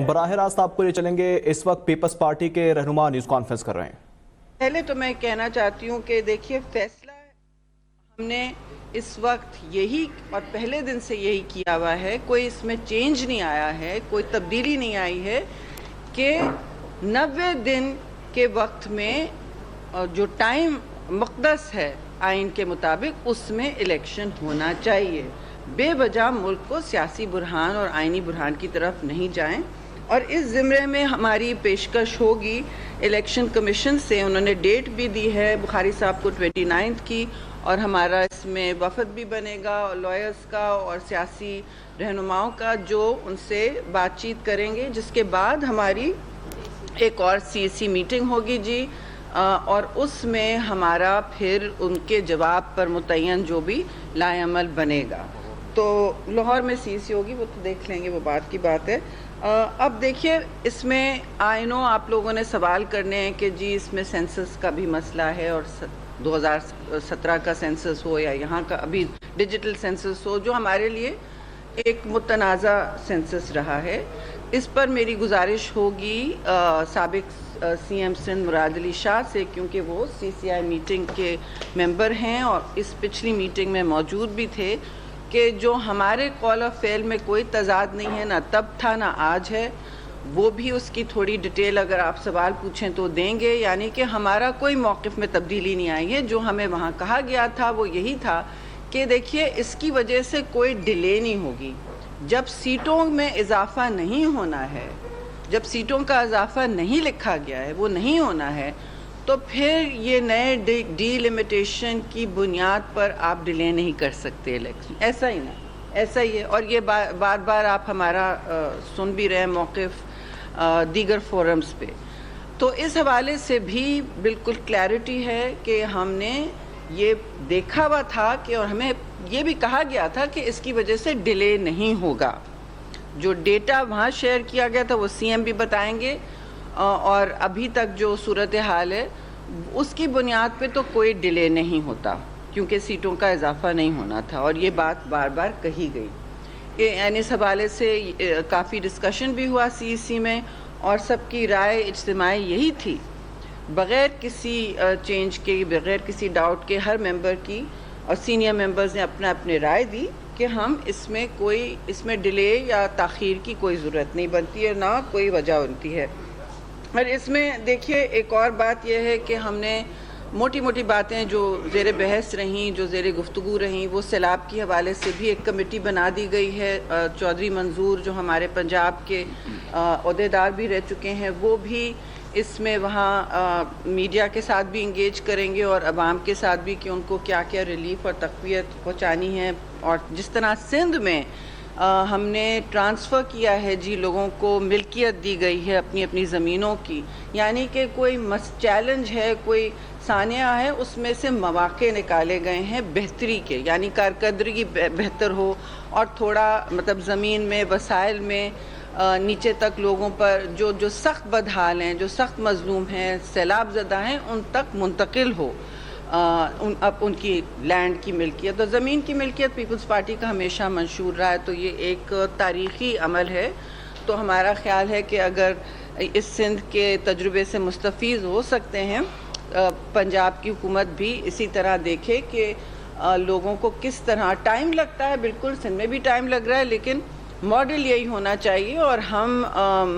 براہ راست آپ کو لے چلیں گے، اس وقت پیپلز پارٹی کے رہنما نیوز کانفرنس کر رہے ہیں۔ پہلے تو میں کہنا چاہتی ہوں کہ دیکھیے فیصلہ ہم نے اس وقت یہی اور پہلے دن سے یہی کیا ہوا ہے، کوئی اس میں چینج نہیں آیا ہے، کوئی تبدیلی نہیں آئی ہے کہ 90 دن کے وقت میں جو ٹائم مقدس ہے آئین کے مطابق اس میں الیکشن ہونا چاہیے۔ بے وجہ ملک کو سیاسی برہان اور آئینی برہان کی طرف نہیں جائیں، اور اس زمرے میں ہماری پیشکش ہوگی الیکشن کمیشن سے، انہوں نے ڈیٹ بھی دی ہے بخاری صاحب کو 29 کی، اور ہمارا اس میں وفد بھی بنے گا اور لائرز کا اور سیاسی رہنماؤں کا جو ان سے بات چیت کریں گے، جس کے بعد ہماری ایک اور سی میٹنگ ہوگی جی، اور اس میں ہمارا پھر ان کے جواب پر متعین جو بھی لائے عمل بنے گا۔ تو لاہور میں سی ہوگی، وہ تو دیکھ لیں گے، وہ بات کی بات ہے۔ اب دیکھیے اس میں آپ لوگوں نے سوال کرنے ہیں کہ جی اس میں سینسس کا بھی مسئلہ ہے، اور 2017 کا سینسس ہو یا یہاں کا ابھی ڈیجیٹل سینسس ہو، جو ہمارے لیے ایک متنازع سینسس رہا ہے، اس پر میری گزارش ہوگی سابق سی ایم سندھ مراد علی شاہ سے، کیونکہ وہ CCI میٹنگ کے ممبر ہیں اور اس پچھلی میٹنگ میں موجود بھی تھے، کہ جو ہمارے قول و فعل میں کوئی تضاد نہیں ہے، نہ تب تھا نہ آج ہے، وہ بھی اس کی تھوڑی ڈیٹیل اگر آپ سوال پوچھیں تو دیں گے۔ یعنی کہ ہمارا کوئی موقف میں تبدیلی نہیں آئی ہے، جو ہمیں وہاں کہا گیا تھا وہ یہی تھا کہ دیکھیے اس کی وجہ سے کوئی ڈیلے نہیں ہوگی۔ جب سیٹوں میں اضافہ نہیں ہونا ہے، جب سیٹوں کا اضافہ نہیں لکھا گیا ہے، وہ نہیں ہونا ہے، تو پھر یہ نئے ڈی لمیٹیشن کی بنیاد پر آپ ڈیلے نہیں کر سکتے الیکشن، ایسا ہی نا، ایسا ہی ہے۔ اور یہ بار بار آپ ہمارا سن بھی رہے موقف دیگر فورمز پہ، تو اس حوالے سے بھی بالکل کلیئرٹی ہے کہ ہم نے یہ دیکھا ہوا تھا کہ، اور ہمیں یہ بھی کہا گیا تھا کہ اس کی وجہ سے ڈیلے نہیں ہوگا۔ جو ڈیٹا وہاں شیئر کیا گیا تھا وہ CM بھی بتائیں گے، اور ابھی تک جو صورتحال ہے اس کی بنیاد پہ تو کوئی ڈیلے نہیں ہوتا، کیونکہ سیٹوں کا اضافہ نہیں ہونا تھا، اور یہ بات بار بار کہی گئی۔ یعنی اس حوالے سے کافی ڈسکشن بھی ہوا CEC میں، اور سب کی رائے اجتماعی یہی تھی، بغیر کسی چینج کے، بغیر کسی ڈاؤٹ کے، ہر ممبر کی اور سینئر ممبرز نے اپنے رائے دی کہ ہم اس میں ڈیلے یا تاخیر کی کوئی ضرورت نہیں بنتی ہے، نہ کوئی وجہ بنتی ہے۔ اور اس میں دیکھیے ایک اور بات یہ ہے کہ ہم نے موٹی موٹی باتیں جو زیر بحث رہیں، جو زیر گفتگو رہیں، وہ سیلاب کے حوالے سے بھی ایک کمیٹی بنا دی گئی ہے۔ چودھری منظور جو ہمارے پنجاب کے عہدیدار بھی رہ چکے ہیں، وہ بھی اس میں وہاں میڈیا کے ساتھ بھی انگیج کریں گے اور عوام کے ساتھ بھی، کہ ان کو کیا کیا ریلیف اور تقویت پہنچانی ہے۔ اور جس طرح سندھ میں ہم نے ٹرانسفر کیا ہے جی، لوگوں کو ملکیت دی گئی ہے اپنی اپنی زمینوں کی، یعنی کہ کوئی چیلنج ہے، کوئی سانحہ ہے، اس میں سے مواقع نکالے گئے ہیں بہتری کے، یعنی کارکردگی بہتر ہو، اور تھوڑا مطلب زمین میں، وسائل میں نیچے تک لوگوں پر جو سخت بدحال ہیں، جو سخت مظلوم ہیں، سیلاب زدہ ہیں، ان تک منتقل ہو ان کی لینڈ کی ملکیت۔ اور زمین کی ملکیت پیپلز پارٹی کا ہمیشہ منشور رہا ہے، تو یہ ایک تاریخی عمل ہے۔ تو ہمارا خیال ہے کہ اگر اس سندھ کے تجربے سے مستفید ہو سکتے ہیں، پنجاب کی حکومت بھی اسی طرح دیکھے کہ لوگوں کو کس طرح ٹائم لگتا ہے، بالکل سندھ میں بھی ٹائم لگ رہا ہے، لیکن ماڈل یہی ہونا چاہیے، اور ہم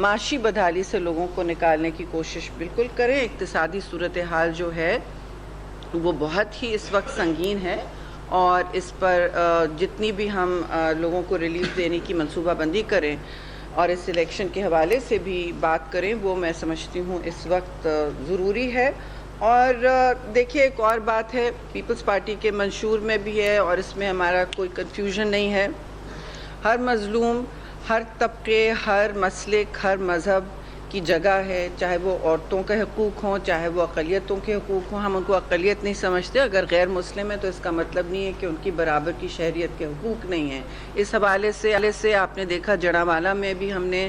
معاشی بدحالی سے لوگوں کو نکالنے کی کوشش بالکل کریں۔ اقتصادی صورتحال جو ہے وہ بہت ہی اس وقت سنگین ہے، اور اس پر جتنی بھی ہم لوگوں کو ریلیف دینے کی منصوبہ بندی کریں اور اس الیکشن کے حوالے سے بھی بات کریں، وہ میں سمجھتی ہوں اس وقت ضروری ہے۔ اور دیکھیے ایک اور بات ہے، پیپلز پارٹی کے منشور میں بھی ہے، اور اس میں ہمارا کوئی کنفیوژن نہیں ہے، ہر مظلوم، ہر طبقے، ہر مسلک، ہر مذہب کی جگہ ہے، چاہے وہ عورتوں کے حقوق ہوں، چاہے وہ اقلیتوں کے حقوق ہوں۔ ہم ان کو اقلیت نہیں سمجھتے، اگر غیر مسلم ہے تو اس کا مطلب نہیں ہے کہ ان کی برابر کی شہریت کے حقوق نہیں ہیں۔ اس حوالے سے آپ نے دیکھا جڑاوالا میں بھی ہم نے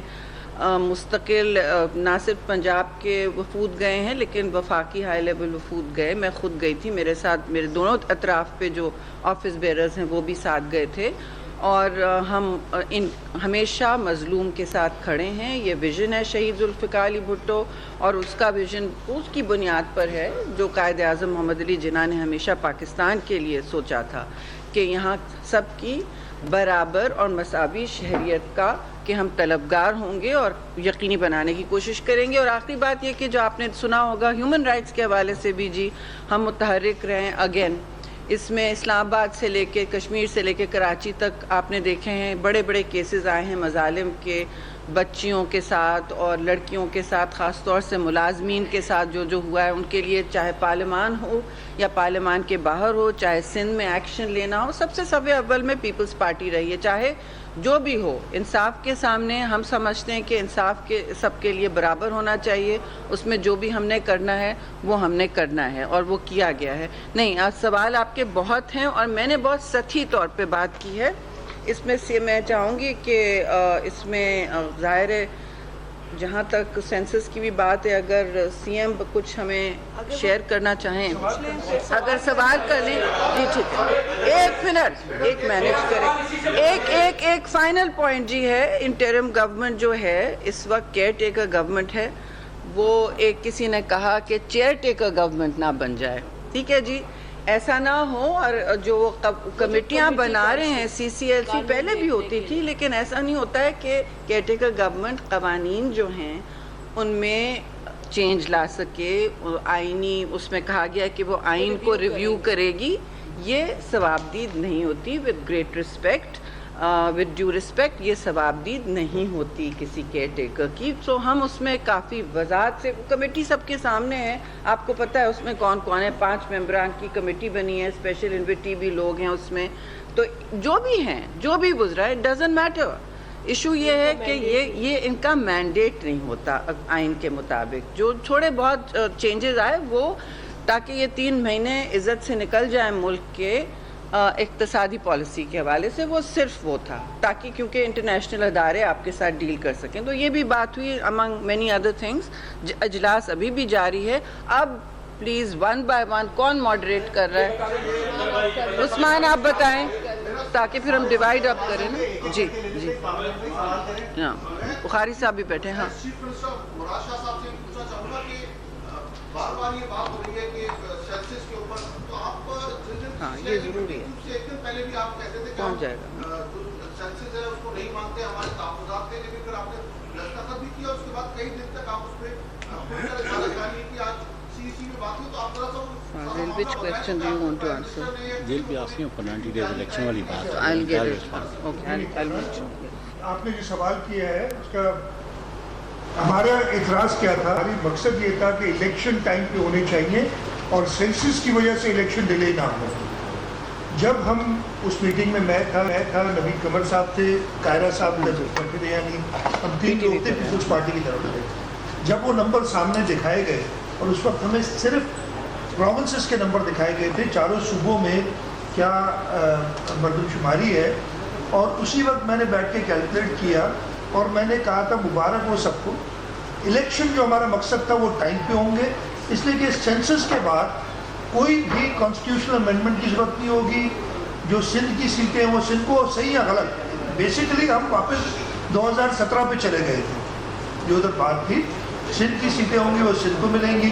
مستقل نہ صرف پنجاب کے وفود گئے ہیں، لیکن وفاقی ہائی لیول وفود گئے، میں خود گئی تھی، میرے ساتھ میرے دونوں اطراف پہ جو آفس بیررز ہیں وہ بھی ساتھ گئے تھے، اور ہم ہمیشہ مظلوم کے ساتھ کھڑے ہیں. یہ ویژن ہے شہید ذوالفقار علی بھٹو, اور اس کا ویژن اس کی بنیاد پر ہے جو قائد اعظم محمد علی جناح نے ہمیشہ پاکستان کے لیے سوچا تھا کہ یہاں سب کی برابر اور مساوی شہریت کا کہ ہم طلبگار ہوں گے اور یقینی بنانے کی کوشش کریں گے. اور آخری بات یہ کہ جو آپ نے سنا ہوگا ہیومن رائٹس کے حوالے سے بھی جی ہم متحرک رہیں. اگین اس میں اسلام آباد سے لے کے کشمیر سے لے کے کراچی تک آپ نے دیکھے ہیں بڑے بڑے کیسز آئے ہیں مظالم کے, بچیوں کے ساتھ اور لڑکیوں کے ساتھ, خاص طور سے ملازمین کے ساتھ جو ہوا ہے ان کے لیے, چاہے پارلیمان ہو یا پارلیمان کے باہر ہو, چاہے سندھ میں ایکشن لینا ہو, سب سے صف اول میں پیپلز پارٹی رہی ہے. چاہے جو بھی ہو, انصاف کے سامنے ہم سمجھتے ہیں کہ انصاف کے سب کے لیے برابر ہونا چاہیے. اس میں جو بھی ہم نے کرنا ہے وہ ہم نے کرنا ہے اور وہ کیا گیا ہے. نہیں, آج سوال آپ کے بہت ہیں اور میں نے بہت سطحی طور پہ بات کی ہے. اس میں سے میں چاہوں گی کہ اس میں ظاہر ہے جہاں تک سینسس کی بھی بات ہے, اگر سی ایم کچھ ہمیں شیئر کرنا چاہیں, اگر سوال کر لیں. جی ٹھیک ہے, ایک منٹ, ایک مینیج کریں. ایک فائنل پوائنٹ جی ہے, انٹرم گورنمنٹ جو ہے اس وقت کیئر ٹیکر گورنمنٹ ہے, وہ ایک کسی نے کہا کہ چیئر ٹیکر گورنمنٹ نہ بن جائے. ٹھیک ہے جی, ایسا نہ ہو. اور جو کمیٹیاں بنا رہے ہیں سی سی ایل سی پہلے بھی ہوتی تھی, لیکن ایسا نہیں ہوتا ہے کہ کیئر ٹیکر گورنمنٹ قوانین جو ہیں ان میں چینج لا سکے. آئینی اس میں کہا گیا کہ وہ آئین کو ریویو کرے گی, یہ ثوابدید نہیں ہوتی. With great respect, with due respect, یہ ثوابدید نہیں ہوتی کسی کیئر ٹیکر کی. سو ہم اس میں کافی وضاحت سے, کمیٹی سب کے سامنے ہے, آپ کو پتہ ہے اس میں کون کون ہے. 5 ممبران کی کمیٹی بنی ہے, اسپیشل انویٹی بھی لوگ ہیں اس میں. تو جو بھی ہیں, جو بھی گزرا ہے, اٹ ڈزنٹ میٹر. ایشو یہ ہے کہ یہ ان کا مینڈیٹ نہیں ہوتا آئین کے مطابق. جو تھوڑے بہت چینجز آئے وہ تاکہ یہ 3 مہینے عزت سے نکل جائیں ملک کے اقتصادی پالیسی کے حوالے سے, وہ صرف وہ تھا تاکہ کیونکہ انٹرنیشنل ادارے آپ کے ساتھ ڈیل کر سکیں. تو یہ بھی بات ہوئی امنگ مینی ادر تھنگس. اجلاس ابھی بھی جاری ہے. اب پلیز ون بائی ون کون ماڈریٹ کر رہا ہے؟ عثمان آپ بتائیں تاکہ پھر ہم ڈیوائیڈ اپ کریں نا. جی جی ہاں, بخاری صاحب بھی بیٹھے. ہاں ہاں یہ ضروری ہے, پہنچ جائے گا. Which question do you want to answer? They'll be asking for 90 days election والی بات. I'll get it. Okay, I'll mention. آپ نے جو سوال کیا ہے اس کا ہمارا اعتراض کیا تھا. ہماری مقصد یہ تھا کہ الیکشن ٹائم پہ ہونے چاہیے اور سینسس کی وجہ سے الیکشن ڈیلے نہ ہو. جب ہم اس میٹنگ میں میں تھا, نوید قمر صاحب تھے, قاہرہ صاحب بیٹھے تھے, یعنی ہم 3 لوگ تھے پیپلز پارٹی کی طرف سے. جب وہ نمبر سامنے دکھائے گئے اور اس وقت ہمیں صرف پروونسز کے نمبر دکھائے گئے تھے, چاروں صوبوں میں کیا مردم شماری ہے, اور اسی وقت میں نے بیٹھ کے کیلکولیٹ کیا اور میں نے کہا تھا مبارک ہو سب کو. الیکشن جو ہمارا مقصد تھا وہ ٹائم پہ ہوں گے, اس لیے کہ سینسس کے بعد کوئی بھی کانسٹیٹیوشنل امینڈمنٹ کی ضرورت نہیں ہوگی. جو سندھ کی سیٹیں ہیں وہ سندھ کو, صحیح یا غلط, بیسیکلی ہم واپس 2017 پہ چلے گئے تھے. جو ادھر بات تھی سندھ کی سیٹیں ہوں گی وہ سندھ کو ملیں گی,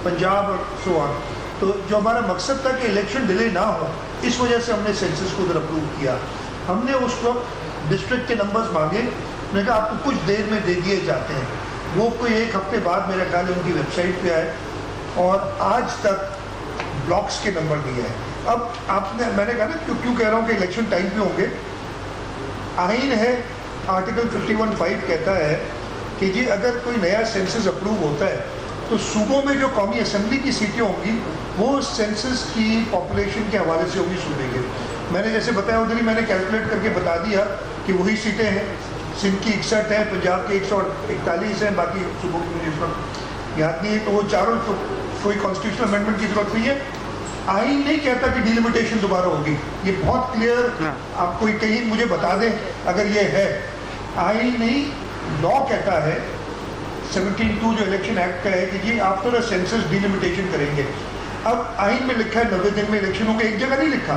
پنجاب اور سو آن. تو جو ہمارا مقصد تھا کہ الیکشن ڈیلے نہ ہو, اس وجہ سے ہم نے سینسس کو ادھر اپروو کیا. ہم نے اس وقت ڈسٹرکٹ کے نمبرز مانگے, میں نے کہا آپ کو کچھ دیر میں دے دیے جاتے ہیں. وہ کوئی 1 ہفتے بعد میرا خیال ہے ان کی ویب سائٹ پہ آئے, اور آج تک بلاکس کے نمبر دیا ہے. اب آپ نے, میں نے کہا نا کیوں کہہ رہا ہوں کہ الیکشن ٹائم پہ ہوں گے. آئین ہے, آرٹیکل 51(5) کہتا ہے کہ جی اگر کوئی نیا سینسس اپروو ہوتا ہے تو صوبوں میں جو قومی اسمبلی کی سیٹیں ہوں گی وہ سینسس کی پاپولیشن کے حوالے سے ہوگی صوبے کے. میں نے جیسے بتایا ادھر ہی میں نے کیلکولیٹ کر کے بتا دیا کہ وہی سیٹیں ہیں. سندھ کی 61 ہیں, پنجاب کے 141 ہیں, باقی صوبوں کی مجھے اس وقت یاد نہیں ہے. تو وہ چاروں تو کوئی کانسٹیٹیوشنل امینڈمنٹ کی ضرورت نہیں ہے. آئین نہیں کہتا کہ ڈیلیمیٹیشن دوبارہ ہوگی, یہ بہت کلیئر. آپ کوئی کہیں مجھے بتا دیں اگر یہ ہے. آئین نہیں, لا کہتا ہے 17(2) جو الیکشن ایکٹ کا ہے کہ جی آفٹر اے سینسس ڈیلیمیٹیشن کریں گے. اب آئین میں لکھا ہے 90 دن میں الیکشن ہوں گے, ایک جگہ نہیں لکھا.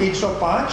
105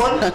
1,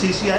CCI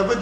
90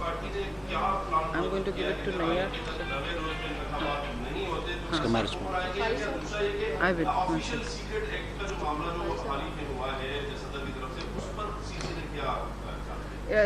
I'm going to give it to Naya. I will.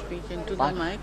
Speak into the mic.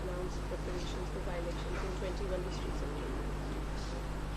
announced preparations for by-elections in 21 districts of India.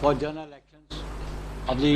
for general elections of the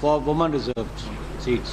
for women reserved seats.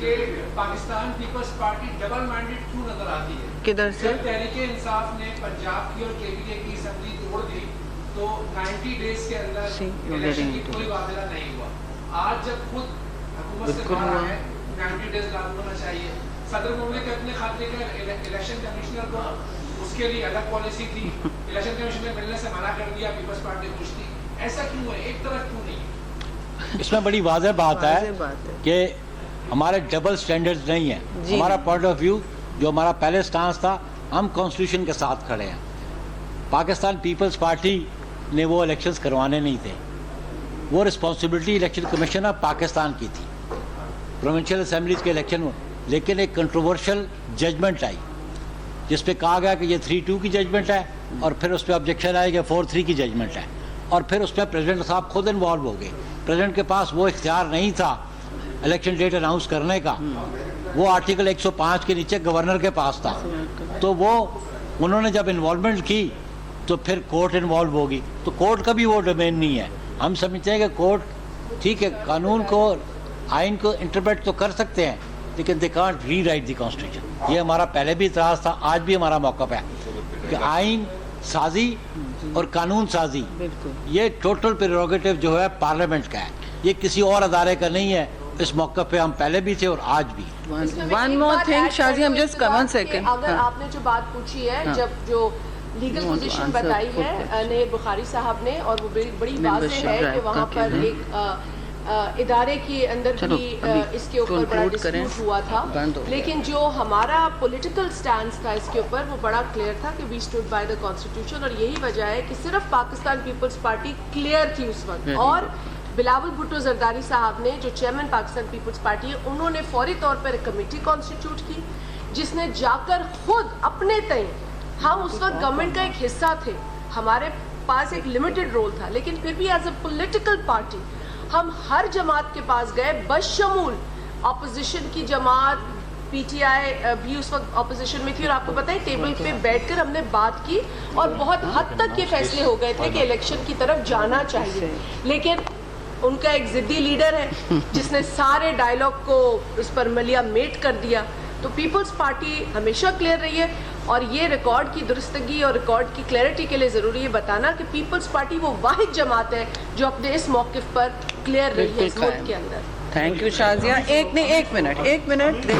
کہ Pakistan Peoples Party double minded کیوں نظر آتی ہے؟ کدھر سے؟ جب تحریک انصاف نے پنجاب کی اور KPK کی اسمبلی توڑ دی تو 90 ڈیز کے اندر الیکشن کی کوئی واقعہ نہیں ہوا. آج جب خود حکومت سے کہا رہا ہے 90 ڈیز لاگو ہونا چاہیے, صدر مملکت اپنے خاتے کا الیکشن کمشنر کو اس کے لیے الگ پالیسی تھی, الیکشن کمیشن نے ملنے سے منع کر دیا, پیپلز پارٹی خوش تھی. ایسا کیوں ہے, ایک طرف کیوں نہیں؟ اس میں بڑی واضح بات ہے کہ ہمارے ڈبل سٹینڈرڈز نہیں ہیں. ہمارا پوائنٹ آف ویو جو ہمارا پہلے سٹانس تھا, ہم کانسٹیٹیوشن کے ساتھ کھڑے ہیں. پاکستان پیپلز پارٹی نے وہ الیکشنز کروانے نہیں تھے, وہ responsibility election commission of Pakistan کی تھی پروونشل اسمبلیز کے الیکشن میں. لیکن ایک کنٹروورشل ججمنٹ آئی جس پہ کہا گیا کہ یہ 3-2 کی ججمنٹ ہے, اور پھر اس پہ آبجیکشن آئی کہ 4-3 کی ججمنٹ ہے, اور پھر اس میں پریزیڈنٹ صاحب خود انوالو ہو گئے. پریزیڈنٹ کے پاس وہ اختیار نہیں تھا الیکشن ڈیٹ اناؤنس کرنے کا, وہ آرٹیکل 105 کے نیچے گورنر کے پاس تھا. تو وہ انہوں نے جب انوالومنٹ کی تو پھر کورٹ انوالو ہوگی, تو کورٹ کا بھی وہ ڈومین نہیں ہے. ہم سمجھتے ہیں کہ کورٹ ٹھیک ہے قانون کو آئین کو انٹرپریٹ تو کر سکتے ہیں, لیکن they can't rewrite the constitution. یہ ہمارا پہلے بھی اعتراض تھا, آج بھی ہمارا موقف ہے کہ آئین سازی اور قانون سازی یہ ٹوٹل پریروگیٹو جو ہے پارلیمنٹ کا ہے, یہ کسی اور ادارے کا نہیں ہے. اس موقع پہ ہم پہلے بھی تھے اور آج بھی. ون مور تھنگ شازی, ہم جسٹ ون سیکنڈ, اگر آپ نے جو بات پوچھی ہے, جب جو لیگل پوزیشن بتائی ہے نیب بخاری صاحب نے, اور وہ بڑی واضح ہے کہ وہاں پر ایک ادارے کے اندر بھی اس کے اوپر بڑا ڈسپیوٹ ہوا تھا, لیکن جو ہمارا پولیٹیکل سٹانس تھا اس کے اوپر وہ بڑا کلیئر تھا کہ وی اسٹوڈ بائی دا کانسٹیٹیوشن. اور یہی وجہ ہے کہ صرف پاکستان پیپلز پارٹی کلیئر تھی اس وقت, اور بلاول بھٹو زرداری صاحب نے جو چیئرمین پاکستان پیپلز پارٹی ہے, انہوں نے فوری طور پر ایک کمیٹی کانسٹیٹیوٹ کی جس نے جا کر خود اپنے تئیں, ہم اس وقت گورنمنٹ کا ایک حصہ تھے, ہمارے پاس ایک لمیٹڈ رول تھا, لیکن پھر بھی ایز اے پولیٹیکل پارٹی ہم ہر جماعت کے پاس گئے, بشمول اپوزیشن کی جماعت, PTI بھی اس وقت اپوزیشن میں تھی, اور آپ کو پتہ ہے ٹیبل پہ بیٹھ کر ہم نے بات کی اور بہت حد تک یہ فیصلے ہو گئے تھے کہ الیکشن کی طرف جانا چاہیے. لیکن ان کا ایک ضدی لیڈر ہے جس نے سارے ڈائلاگ کو اس پر ملیا میٹ کر دیا. تو پیپلز پارٹی ہمیشہ کلیئر رہی ہے, اور یہ ریکارڈ کی درستگی اور ریکارڈ کی کلیئرٹی کے لیے ضروری ہے بتانا کہ پیپلز پارٹی وہ واحد جماعت ہے جو اپنے اس موقف پر کلیئر رہی ہے اس ملک کے اندر. Thank you Shazia. ایک منٹ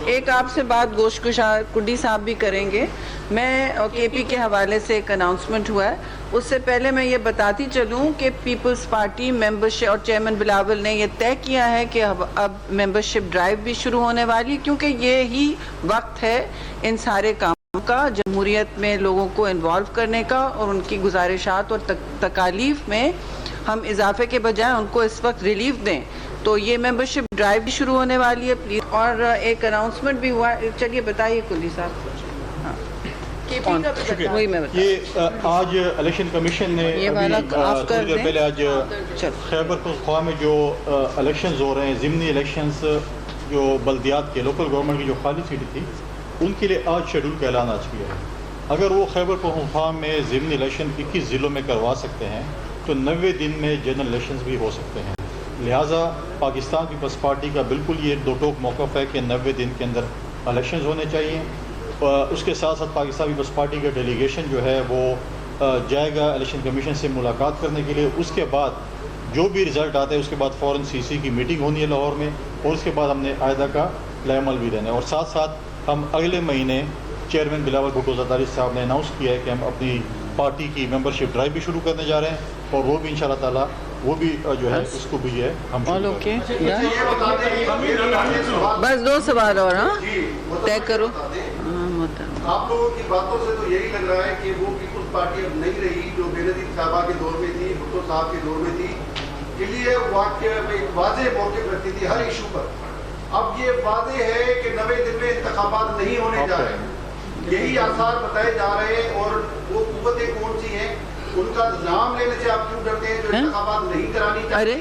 ایک آپ سے بات گوشت کڈی صاحب بھی کریں گے. میں KP کے حوالے سے ایک اناؤنسمنٹ ہوا ہے, اس سے پہلے میں یہ بتاتی چلوں کہ پیپلز پارٹی ممبرشپ اور چیئرمین بلاول نے یہ طے کیا ہے کہ اب ممبرشپ ڈرائیو بھی شروع ہونے والی, کیونکہ یہی وقت ہے ان سارے کاموں کا, جمہوریت میں لوگوں کو انوالو کرنے کا, اور ان کی گزارشات اور تکالیف میں ہم اضافے کے بجائے ان کو اس وقت ریلیف دیں. تو یہ ممبرشپ ڈرائیو بھی شروع ہونے والی ہے پلیز. اور ایک اناؤنسمنٹ بھی ہوا, چلیے بتائیے کلی صاحب. یہ آج الیکشن کمیشن نے پہلے آج خیبر پختونخوا میں جو الیکشنز ہو رہے ہیں, ضمنی الیکشنز جو بلدیات کے لوکل گورنمنٹ کی جو خالی سیٹیں تھی ان کے لیے آج شیڈول کا اعلان آج کیا ہے. اگر وہ خیبر پختونخوا میں ضمنی الیکشن 21 ضلعوں میں کروا سکتے ہیں تو 90 دن میں جنرل الیکشنز بھی ہو سکتے ہیں. لہٰذا پاکستان پیپلز پارٹی کا بالکل یہ دو ٹوک موقف ہے کہ 90 دن کے اندر الیکشنز ہونے چاہیے. اس کے ساتھ ساتھ پاکستان پیپلز پارٹی کا ڈیلیگیشن جو ہے وہ جائے گا الیکشن کمیشن سے ملاقات کرنے کے لیے. اس کے بعد جو بھی رزلٹ آتا ہے اس کے بعد فوراً CC کی میٹنگ ہونی ہے لاہور میں, اور اس کے بعد ہم نے قاعدہ کا عمل بھی دینا ہے. اور ساتھ ساتھ ہم اگلے مہینے چیئرمین بلاول بھٹو زرداری صاحب نے اناؤنس کیا ہے کہ ہم اپنی پارٹی کی ممبرشپ ڈرائیو بھی شروع کرنے جا رہے ہیں, اور وہ بھی انشاءاللہ تعالیٰ وہ بھی جو ہے اس کو بھی ہے ہم بس 2 سوال اور طے کرو. آپ لوگوں کی باتوں سے تو یہی لگ رہا ہے کہ وہ پیپلز پارٹی اب نہیں رہی جو بے نظیر صاحبہ کے دور میں تھی, بھٹو صاحب کے دور میں تھی, کے لیے واقعہ میں ایک واضح موقف رکھتی تھی ہر ایشو پر. اب یہ واضح ہے کہ 90 دن میں انتخابات نہیں ہونے جا رہے ہیں, یہی آثار بتائے جا رہے ہیں. اور وہ قوتیں کون سی ہیں, ان کا نام لینے سے آپ کیوں ڈرتے ہیں جو انتخابات نہیں کرانی چاہیے؟